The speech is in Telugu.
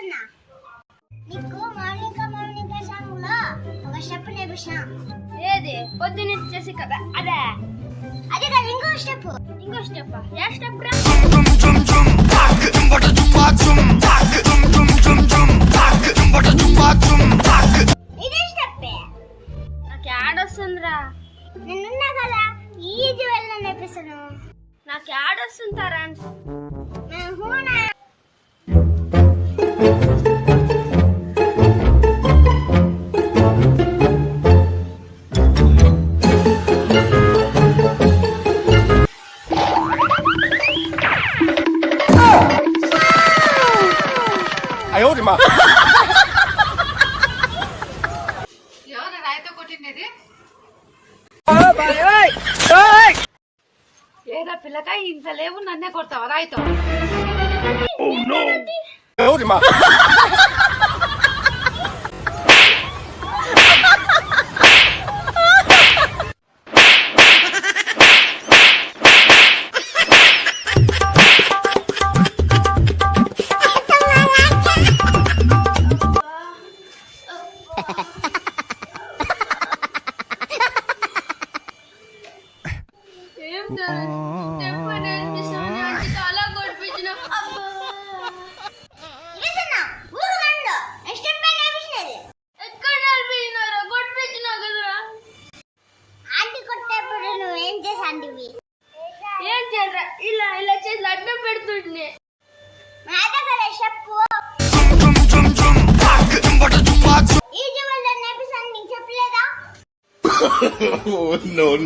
నేర్పిస్తున్నా. నీకు మౌనిక సాంగ్లో ఒక స్టెప్ నేర్పిస్తున్నా. ఏది పొద్దున్న చేసి కదా అదే అదే కదా ఇంకో స్టెప్. ఏ స్టెప్ రా? ఇదే స్టెప్. నాకు యాడొస్తుందిరా. నేనున్నా కదా ఈజీ వెళ్ళ నేర్పిస్తాను. నాకు యాడొస్తుంటారా? ఎవరు రాయితో కొట్టిండేది? ఏదా పిల్లకాయ ఇంత లేవు నన్నే కొడతావా రాయితో? ఏం స్టెప్ నేర్పిస్తాను అంటే చాలా కొట్టించిన. ఎక్కడ నేర్పించినారా? కొట్టించినా కదరా. ఆంటీ కొట్టేప్పుడు నువ్వేం చేసాంటివి? ఏం చేయరా? ఇలా ఇలా చేసి అడ్డం పెడుతుండే. అదే కదా స్టెప్. ఈజీ వెళ్ళ నేర్పిస్తాను నీకు చెప్పలేదా? no.